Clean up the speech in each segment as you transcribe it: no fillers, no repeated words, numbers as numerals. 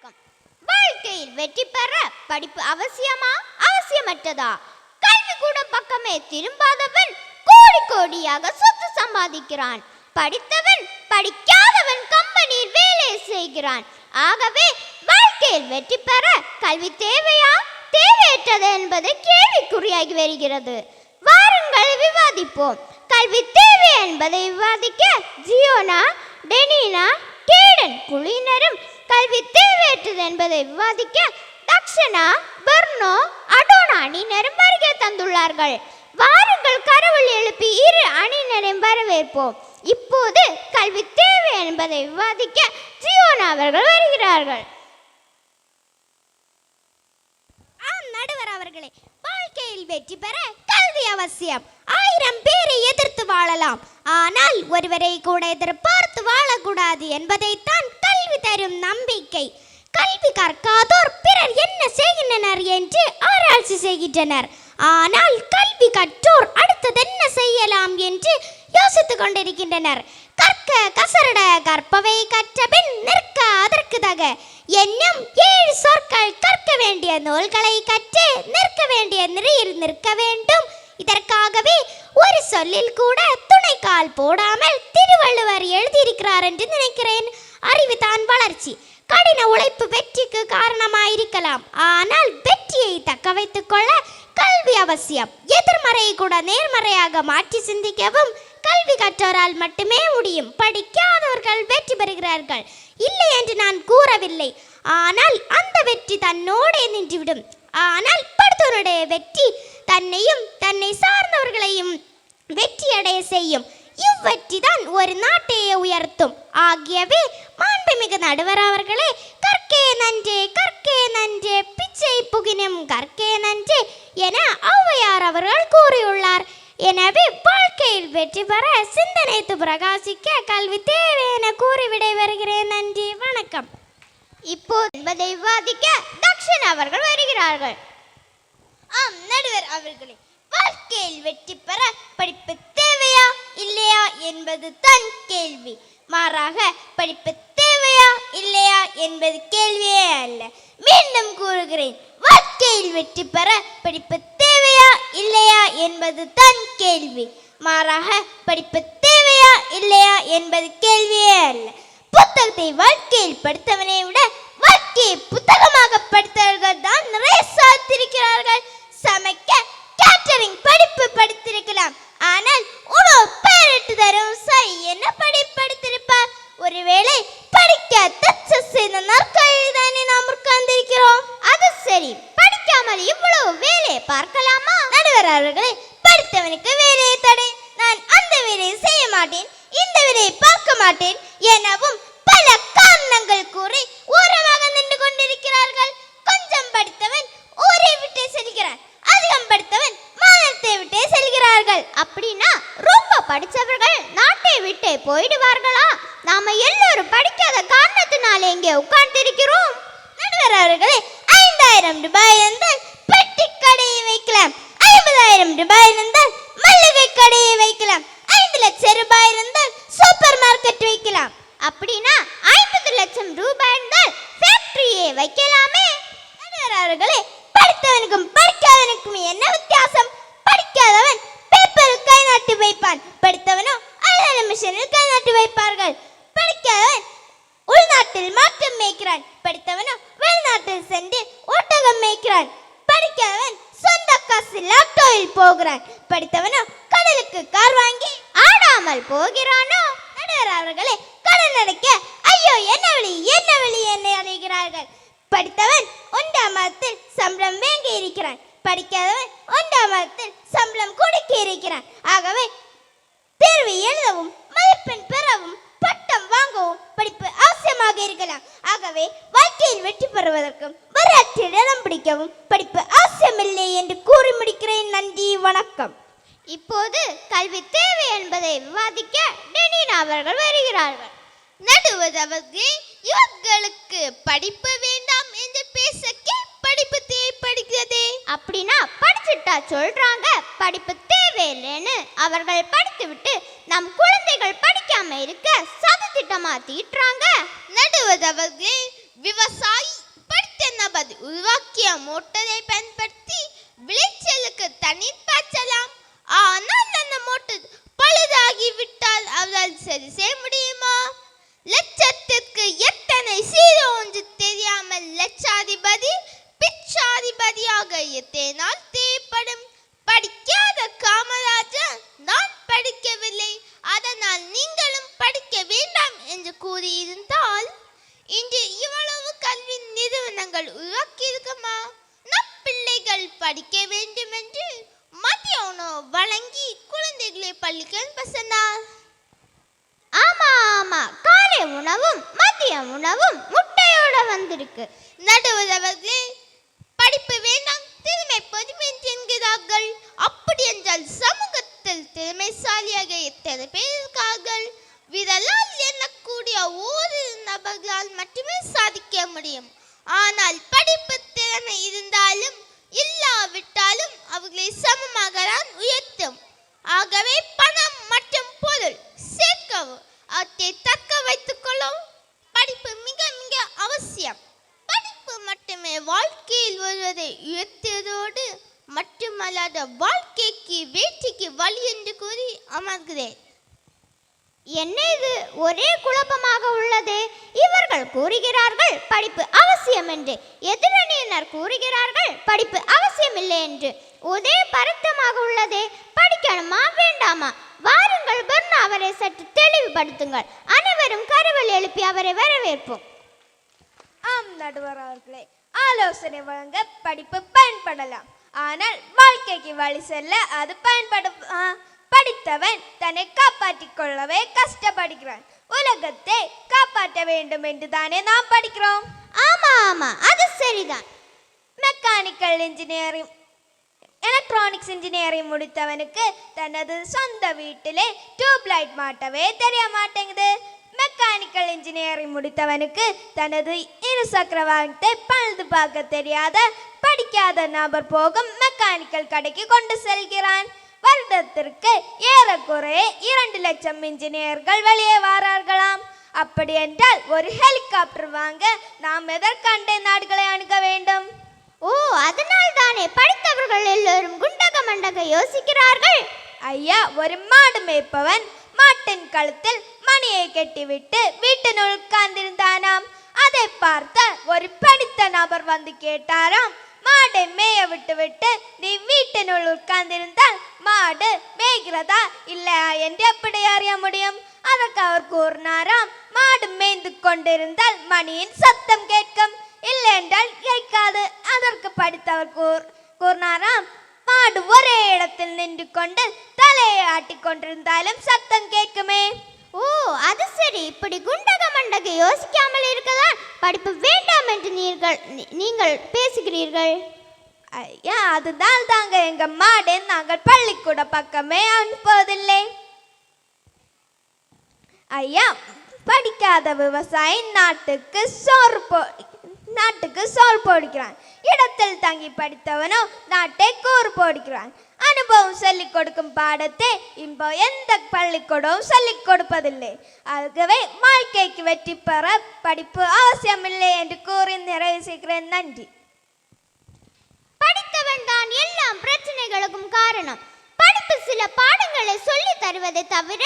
வணக்கம். வாழ்க்கையில் வெற்றி பெற படிப்பு அவசியமா அவசியமற்றதா? கல்விக்கூடம் பக்கமே திரும்பாதவன் கோடி கோடியாக சொத்து சம்பாதிக்கிறான். படித்தவன் படிக்காதவன் கம்பெனியில் வேலை செய்கிறான். ஆகவே வாழ்க்கையில் வெற்றி பெற கல்வி தேவையா தேவையற்றது என்பது கேள்விக்குறியாகி வருகிறது. வாருங்கள் விவாதிப்போம். கல்வி தேவை என்பதை விவாதிக்க ஜியோனா, டெனினா, கேடன் குழுவினரும், கல்வி தேவையற்றது என்பதை விவாதிக்க தக்ஷனா, பெர்னோ, அடோனா அணியினரும் வருகை தந்துள்ளார்கள். வாருங்கள் கரவொலி எழுப்பி இரு அணியினரையும் வரவேற்போம். இப்போது கல்வி தேவை என்பதை விவாதிக்க ஜியோனா அவர்கள் வருகிறார்கள். நடுவர் அவர்களே, வாழ்க்கையில் வெற்றி பெற கல்வி அவசியம். 1000 பேரை எதிர்த்து வாழலாம், ஆனால் ஒருவரை கூட எதிர்பார்த்து வாழக்கூடாது என்பதைத்தான் கல்வி தரும் நம்பிக்கை. கல்வி கற்காதோர் பிறர் என்ன செய்கின்றனர் என்று ஆராய்ச்சி செய்கின்றனர். ஆனால் கல்வி கற்றோர் அடுத்தது என்ன செய்யலாம் என்று யோசித்துக் கொண்டிருக்கின்றனர். கற்க கசரட கற்பவை கற்றபின் நிற்க அதற்கு தக என்னும் 7 சொற்கள் கற்க வேண்டிய நூல்களை கற்று நிற்க வேண்டிய நிலையில் நிற்க வேண்டும். இதற்காகவே ஒரு சொல்லில் கூட துணைக்கால் போடாமல் திருவள்ளுவர் எழுதியிருக்கிறார் என்று நினைக்கிறேன். அறிவுதான் வளர்ச்சி. கடின உழைப்பு வெற்றிக்கு காரணமாயிருக்கலாம், ஆனால் வெற்றியை தக்க வைத்துக் கொள்ள கல்வி அவசியம். எதிர்மறையை கூட நேர்மறையாக மாற்றி சிந்திக்கவும் கல்வி கற்றோரால் மட்டுமே முடியும். படிக்காதவர்கள் வெற்றி பெறுகிறார்கள் இல்லை என்று நான் கூறவில்லை, ஆனால் அந்த வெற்றி தன்னோடே நின்றுவிடும். ஆனால் படித்தவருடைய வெற்றி தன்னையும் தன்னை சார்ந்தவர்களையும் வெற்றியடைய செய்யும். இவ்வெற்றி தான் ஒரு நாட்டையே உயர்த்தும். ஆகியவே மாண்புமிகு நடுவர் அவர்களே, கற்கே நன்றே கற்கே நன்றே பிச்சை புகினும் கற்கே நன்றே என ஔவையார் அவர்கள் கூறியுள்ளார். எனவே வாழ்க்கையில் வெற்றி பெற சிந்தனைத்து பிரகாசிக்க கல்வி தேவை என கூறி விடை வருகிறேன். நன்றி, வணக்கம். இப்போது என்பதை விவாதிக்க தக்ஷன் அவர்கள் வருகிறார்கள். நடுவர் அவர்களே, வாழ்க்கையில் வெற்றி பெற படிப்பு தேவையா இல்லையா என்பது தான் கேள்வி. மாறாக படிப்பு தேவையா இல்லையா என்பது கேள்வியே அல்ல. மீண்டும் கூறுகிறேன், வாழ்க்கையில் வெற்றி பெற படிப்பு தேவையா இல்லையா என்பது தான் கேள்வி. மாறாக படிப்பு தேவையா இல்லையா என்பது கேள்வியே அல்ல. புத்தகத்தை வாழ்க்கையில் படித்தவனை விட வாழ்க்கையை புத்தகமாக படித்தவர்கள் தான் நிறைய சாதித்திருக்கிறார்கள். சமைக்க கேட்டரிங் படிப்பு படித்திருக்கலாம், ஆனால் உணவு பெயரிட்டு தரும் சரி என்ன படித்திருப்பார்? ஒருவேளை படிக்க தச்ச செய்த நாற்காலில் தானே நாம் உட்கார்ந்திருக்கிறோம். அது சரி, படிக்காமல் இவ்வளவு வேலையை பார்க்கலாமா? நடுவர் அவர்களே, படித்தவனுக்கு வேலையை தடை, நான் அந்த வேலையை செய்ய மாட்டேன், இந்த வேலையை பார்க்க மாட்டேன் எனவும் பல காரணங்கள் கூறி ஓரமாக நின்று கொண்டிருக்கிறார்கள். கொஞ்சம் படித்தவன் ஊரை விட்டே செல்கிறான், அதிகம் படித்தவன் மாநிலத்தை விட்டே செல்கிறார்கள். அப்படின்னா ரொம்ப படித்தவர்கள் நாட்டை விட்டே போயிடுவார்களா? நாம எல்லோரும் படிக்காத காரணத்தினால இங்கே உட்கார்ந்திருக்கிறோம். நடுவர் அவர்களே, 5000 ரூபாய் இருந்தால் பெட்டி கடையை வைக்கலாம், 50,000 ரூபாய் இருந்தால் மளிகை கடையை வைக்கலாம், 5 லட்சம் ரூபாய் இருந்தால் சூப்பர் மார்க்கெட் வைக்கலாம். அப்படின்னா 50 லட்சம் ரூபாய் இருந்தால் ஃபேக்டரியை வைக்கலாமே. நடுவர் அவர்களே, படித்தவனுக்கும் படிக்காதவனுக்கும் என்ன வித்தியாசம்? படிக்காதவன் பேப்பரில் கை நாட்டி வைப்பான், படித்தவனோ அலுவலக மிஷினில் கை நாட்டி வைப்பார்கள். படிக்காதவன் உள்நாட்டில் மாட்டம் மேய்க்கிறான், படித்தவனோ வெளிநாட்டில் சென்று ஒட்டகம் மேய்க்கிறான். படிக்காதவன் சொந்த காசில் ஆட்டோவில் போகிறான், படித்தவனோ கடலுக்கு கார் வாங்கி ஆடாமல் போகிறானோ. நடுவர் அவர்களே, கடன் அடைக்க ஐயோ என்ன வழி என்னை அடைகிறார்கள். படித்தவன் 1ஆம் மாதத்தில் சம்பளம் வாங்கி இருக்கிறான், படிக்காதவன் 1ஆம் மாதத்தில் சம்பளம் கொடுக்க இருக்கிறான். ஆகவே தேர்வு எழுதவும் மதிப்பெண் பெறவும் பட்டம் வாங்கவும் படிப்பு அவசியமாக இருக்கலாம். ஆகவே வாழ்க்கையில் வெற்றி பெறுவதற்கும் வரலாற்றில் இடம் பிடிக்கவும் படிப்பு அவசியமில்லை என்று கூறி முடிக்கிறேன். நன்றி, வணக்கம். இப்போது கல்வி தேவை என்பதை விவாதிக்க டெனினா அவர்கள் வருகிறார்கள். நடுவர் அவர்கள், இவர்களுக்கு படிப்பு வேண்டாம் என்று பேசக்கே படிப்பு தேவைப்படுகிறதே. அப்படின்னா படிச்சுட்டா சொல்றாங்க படிப்பு தேவையில்லைன்னு? அவர்கள் படித்துவிட்டு நம் குழந்தைகள் படிக்காம இருக்க சதித்திட்டமா தீட்டுறாங்க. நடுவர் அவர்கள், விவசாயி படித்த நபர் உருவாக்கிய மோட்டரை பயன்படுத்தி விளைச்சலுக்கு தண்ணீர் பாய்ச்சலாம். ஆனால் அந்த மோட்டர் பழுதாகி விட்டால் அவரால் சரி செய்ய முடியுமா? லட்சத்திற்கு எத்தனை சீரோ ஒன்று தெரியாமல் லட்சாதிபதி பிச்சாதிபதியாக எத்தனை நாள் தேவைப்படும்? படிக்காத காமராஜர் நான் படிக்கவில்லை, அதனால் நீங்களும் படிக்க வேண்டாம் என்று கூறியிருந்தால் இன்று இவ்வளவு கல்வி நிறுவனங்கள் உருவாக்கி இருக்குமா? நம் பிள்ளைகள் படிக்க வேண்டும் என்று மதிய உணவு வழங்கி குழந்தைகளை பள்ளிக்கு அனுப்ப சொன்னார். ஆமா ஆமா, காலை உணவும் மதிய உணவும் முட்டையோட வந்திருக்கு. நடுவர் அவர்களே, படிப்பு வேண்டாம் திறமை பொதுமை என்கிறார்கள். அப்படி என்றால் சமூகத்தில் திறமைசாலியாக எத்தனை பேர் இருக்கார்கள்? விரலால் எண்ணக்கூடிய ஒரு நபர்களால் மட்டுமே சாதிக்க முடியும். ஆனால் படிப்பு திறமை இருந்தாலும் இல்லாவிட்டாலும் அவர்களை சமமாக தான் உயர்த்தும். ஆகவே பணம் மற்றும் பொருள் சேர்க்கவும் அவற்றை தக்க வைத்துக் கொள்ளவும் படிப்பு மிக மிக அவசியம். படிப்பு மட்டுமே வாழ்க்கையில் வருவதை உயர்த்தியதோடு மட்டுமல்லாத வாழ்க்கைக்கு வெற்றிக்கு வழி என்று கூறி அமர்கிறேன். என்ன இது ஒரே குழப்பமாக உள்ளது? இவர்கள் கூறுகிறார்கள் படிப்பு அவசியம் என்று, எதிரணியினர் கூறுகிறார்கள் படிப்பு அவசியம் இல்லை என்று. ஒரே பரத்தமாக உள்ளதே. படிக்கணுமா வேண்டாமா? வாருங்கள் பர்னா, அவரை சற்று தெளிவுபடுத்துங்கள். அனைவரும் கரவொலி எழுப்பி அவரை வரவேற்போம். ஆம் நடுவர் அவர்களே, ஆலோசனை வழங்க படிப்பு பயன்படலாம். ஆனால் வாழ்க்கைக்கு வழி செல்ல அது படித்தவன் தன்னை காப்பாற்றிக் கொள்ளவே கஷ்டப்படுகிறான். உலகத்தை காப்பாற்ற வேண்டும் என்று தானே நாம் படிக்கிறோம். ஆமா ஆமா, அது சரிதான். மெக்கானிக்கல் இன்ஜினியரிங் எலக்ட்ரானிக்ஸ் இன்ஜினியரிங் முடித்தவனுக்கு தனது சொந்த வீட்டிலே டியூப்லைட் மாட்டவே தெரிய மாட்டேங்குது. மெக்கானிக்கல் இன்ஜினியரிங் முடித்தவனுக்கு தனது இருசக்கர வாகனத்தை பழுது பார்க்க தெரியாத படிக்காத நபர் போகும் மெக்கானிக்கல் கடைக்கு கொண்டு செல்கிறான். வருடத்திற்கு ஏறக்குறைய 2 லட்சம் இன்ஜினியர்கள் வெளியே வாரார்களாம். அப்படி என்றால் ஒரு ஹெலிகாப்டர் வாங்க நாம் எதற்கண்டே நாடுகளை அணுக வேண்டும்? ஓ, அதனால் தானே படித்தவர்கள் எல்லோரும் குண்டக மண்டக யோசிக்கிறார்கள். ஐயா, ஒரு மாடு மேய்ப்பவன் மாட்டின் கழுத்தில் மணியை கட்டிவிட்டு வீட்டினுள் உட்கார்ந்திருந்தானாம். அதை பார்த்த ஒரு படித்த நபர் வந்து கேட்டாராம், மாடை மேய விட்டு நீ வீட்டினுள் உட்கார்ந்திருந்தால் மாடு மேய்கிறதா இல்லையா என்று எப்படி அறிய முடியும்? அதற்கு அவர் கூறினாராம், மாடு மேய்ந்து கொண்டிருந்தால் மணியின் சத்தம் கேட்கும், இல்லை என்றால் கேட்காது. அதற்கு படித்தவர் கூறினாராம், மாடு ஒரே இடத்தில் நின்று கொண்டு தலையை ஆட்டிக் கொண்டிருந்தாலும் சத்தம் கேட்குமே. ஓ, அது சரி. இப்படி குண்டக மண்டக யோசிக்காமல் இருக்கதான் படிப்பு வேண்டாம் என்று நீங்கள் பேசுகிறீர்கள். ஐயா, அதுதான் தாங்க எங்க மாடை நாங்கள் பள்ளிக்கூட பக்கமே அனுப்புவதில்லை. ஐயா, படிக்காத விவசாயி நாட்டுக்கு சோறு போடுகிறான். இடத்தில் தங்கி படித்தவனோ நாட்டை கூறு போடுகிறான். அனுபவம் சொல்லிக் கொடுக்கும் பாடத்தை இப்போ எந்த பள்ளிக்கூடமும் சொல்லிக் கொடுப்பதில்லை. ஆகவே வாழ்க்கைக்கு வெற்றி பெற படிப்பு அவசியமில்லை என்று கூறி நிறைவு செய்கிறேன். நன்றி. படித்தவன் தான் எல்லாம் பிரச்சனைகளுக்கும் காரணம். படிப்பு சில பாடங்களை சொல்லி தருவதை தவிர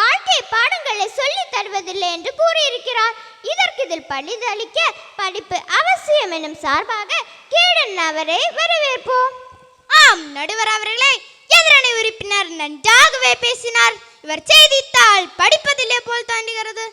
வாழ்க்கை பாடங்களை சொல்லி தருவதில்லை என்று கூறியிருக்கிறார். இதற்கு இதில் பழிதளிக்க படிப்பு அவசியம் எனும் சார்பாக கேடன் அவரை வரவேற்போம். ஆம் நடுவர் அவர்களே, எதிரணி உறுப்பினர் நன்றாகவே பேசினார். இவர் செய்தித்தாள் படிப்பதிலே போல் தோன்றுகிறது.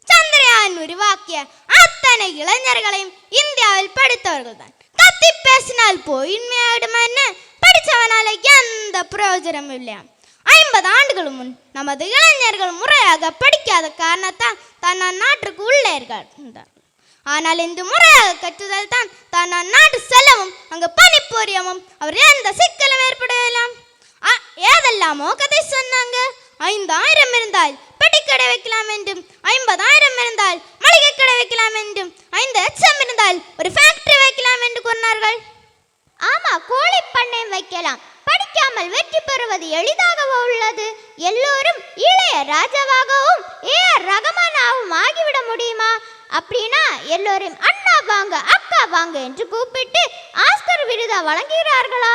சந்திரயான் உருவாக்கிய அத்தனை இளைஞர்களையும் இந்தியாவில் படித்தவர்கள் தான். கத்தி பேசினால் போயின்மையாயிடுமா என்ன? படித்தவனால எந்த பிரயோஜனமும் இல்லையா? 50 ஆண்டுகள் முன் நமது இளைஞர்கள் முறையாக படிக்காத காரணத்தால் தான் நாட்டுக்கு உள்ளே இருந்தார். ஆனால் இன்று முறையாக கற்றுதல் தான் நாடு செல்லவும் அங்கு பனிப்பொரியமும் அவர் எந்த சிக்கலும் ஏற்படலாம். ஏதெல்லாமோ கதை சொன்னாங்க. 5000 இருந்தால் பெட்டிக்கடை வைக்கலாம் என்றும், 50,000 இருந்தால் மளிகை கடை வைக்கலாம் என்றும், 5 லட்சம் இருந்தால் ஒரு ஃபேக்டரி வைக்கலாம் என்று கூறினார்கள். ஆமா, கோழி பண்ணை வைக்கலாம். படிக்காமல் வெற்றி பெறுவது எளிதாகவோ உள்ளது? எல்லோரும் இளைய ராஜாவாகவும் AR ரஹ்மானாகவும் ஆகிவிட முடியுமா? அப்படின்னா எல்லோரையும் அண்ணா வாங்க அக்கா வாங்க என்று கூப்பிட்டு ஆஸ்கர் விருதா வழங்குகிறார்களா?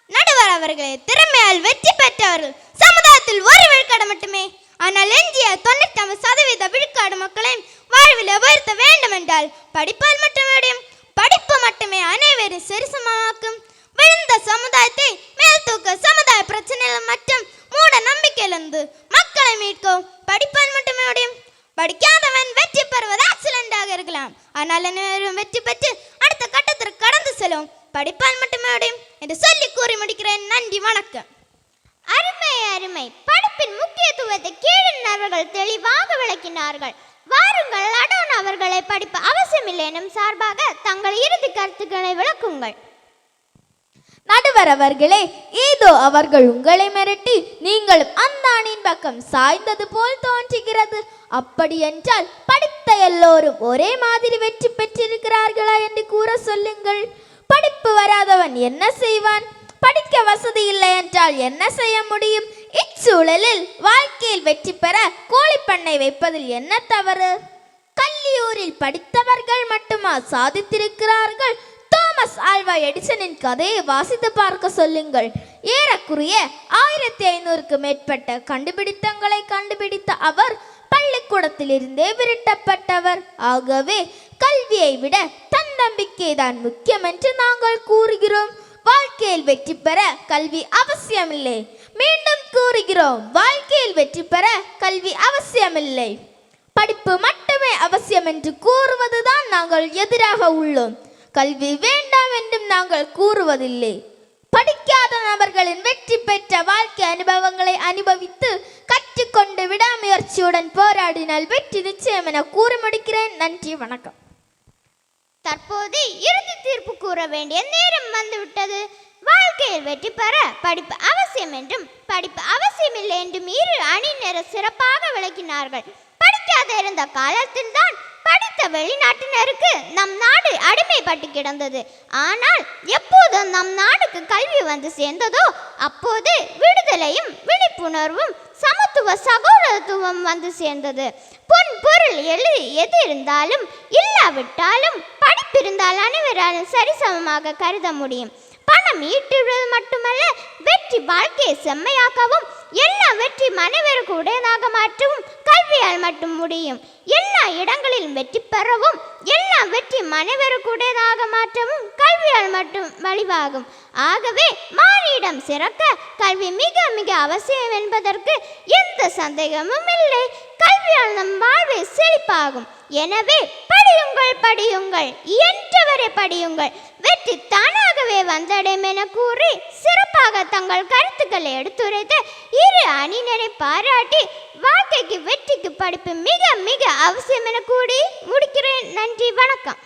நடுவர் அவர்களே, திறமையால் வெற்றி பெற்றவர்கள் சமுதாயத்தில் ஒரு விழுக்காடு மட்டுமே. ஆனால் எஞ்சிய 99% விழுக்காடு மக்களையும் வாழ்வில் உயர்த்த வேண்டும் என்றால் படிப்பால் மட்டுமே முடியும். படிப்பு மட்டுமே அனைவரும் சரிசமமாக்கும். விழுந்த சமுதாயத்தை மேல் தூக்க சமுதாய பிரச்சனைகள் மற்றும் மூட நம்பிக்கையிலிருந்து மக்களை மீட்கும் படிப்பால் மட்டுமே முடியும். படிக்காதவன் வெற்றி பெறுவது ஆக்சிடென்டாக இருக்கலாம், ஆனால் அனைவரும் வெற்றி பெற்று அடுத்த கட்டத்திற்கு கடந்து செல்லும் படிப்பால் மட்டுமே முடியும் என்று சொல்லி கூறி முடிக்கிறேன். நன்றி, வணக்கம். அருமை அருமை. படிப்பின் முக்கியத்துவத்தை கீழினர்கள் தெளிவாக விளக்கினார்கள். வாருங்கள், அடோன் அவர்களை படிப்பு அவசியமில்லை எனும் சார்பாக தங்கள் இறுதி கருத்துக்களை விளக்குங்கள். நடுவர் அவர்களே, ஏதோ அவர்கள் உங்களை மிரட்டி நீங்களும் அந்த அணியின் பக்கம் சாய்ந்தது போல் தோன்றுகிறது. அப்படி என்றால் படித்த எல்லோரும் ஒரே மாதிரி வெற்றி பெற்றிருக்கிறார்களா என்று கூற சொல்லுங்கள். படிப்பு வராதவன் என்ன செய்வான்? படிக்க வசதி இல்லை என்றால் என்ன செய்ய முடியும்? இச்சூழலில் வாழ்க்கையில் வெற்றி பெற கோழிப்பண்ணை வைப்பதில் என்ன தவறு? கல்லூரியில் படித்தவர்கள் மட்டுமா சாதித்திருக்கிறார்கள்? தாமஸ் ஆல்வா எடிசனின் கதையை வாசித்து பார்க்க சொல்லுங்கள். ஏறக்குறைய 1500க்கு மேற்பட்ட கண்டுபிடித்தங்களை கண்டுபிடித்த அவர் பள்ளிக்கூடத்திலிருந்தே விரட்டப்பட்டவர். ஆகவே கல்வியை விட தன்னம்பிக்கை தான் முக்கியம் என்று நாங்கள் கூறுகிறோம். வாழ்க்கையில் வெற்றி பெற கல்வி அவசியமில்லை. மீண்டும் கூறுகிறோம், வாழ்க்கையில் வெற்றி பெற கல்வி அவசியமில்லை. படிப்பு மட்டுமே அவசியம் என்று கூறுவதுதான் நாங்கள் எதிராக உள்ளோம். கல்வி வேண்டாம் என்றும் நாங்கள் கூறுவதில்லை. படிக்காத நபர்களின் வெற்றி பெற்ற வாழ்க்கை அனுபவங்களை அனுபவித்து கற்றுக்கொண்டு விடாமுயற்சியுடன் போராடினால் வெற்றி நிச்சயம் என கூறி முடிக்கிறேன். நன்றி, வணக்கம். தற்போது இறுதி தீர்ப்பு கூற வேண்டிய நேரம் வந்துவிட்டது. வாழ்க்கையில் வெற்றி பெற படிப்பு அவசியம் என்றும் படிப்பு அவசியமில்லை என்றும் இரு அணியினர் சிறப்பாக விளக்கினார்கள். படிக்காத இருந்த காலத்தில் தான் படித்த வெளிநாட்டினருக்கு நம் நாடு அடிமைப்பட்டு கிடந்தது. ஆனால் எப்போது நம் நாடுக்கு கல்வி வந்து சேர்ந்ததோ அப்போது விடுதலையும் விழிப்புணர்வும் சமத்துவ சகோதரத்துவம் வந்து சேர்ந்தது. பொன் பொருள் எது இருந்தாலும் இல்லாவிட்டாலும் படிப்பிருந்தால் அனைவராலும் சரிசமமாக கருத முடியும். பணம் ஈட்டுவது மட்டுமல்ல, வெற்றி வாழ்க்கையை செம்மையாக்கவும் எல்லா வெற்றி அனைவருக்கு உடையதாக மாற்றவும் கல்வியால் மட்டும் முடியும். எல்லா இடங்களிலும் வெற்றி பெறவும் எல்லா வெற்றி அனைவருக்கு உடையதாக மாற்றவும் கல்வியால் மட்டும் வழிவாகும். ஆகவே மானிடம் சிறக்க கல்வி மிக மிக அவசியம் என்பதற்கு எந்த சந்தேகமும் இல்லை. கல்வியால் நம் வாழ்வை செழிப்பாகும். எனவே படியுங்கள் படியுங்கள், இயன்றவரை படியுங்கள், வெற்றி தானாகவே வந்தடையும் என கூறி சிறப்பாக தங்கள் கருத்துக்களை எடுத்துரைத்து இரு அணியினரை பாராட்டி வாழ்க்கைக்கு வெற்றிக்கு படிப்பு மிக மிக அவசியம் என கூறி முடிக்கிறேன். நன்றி, வணக்கம்.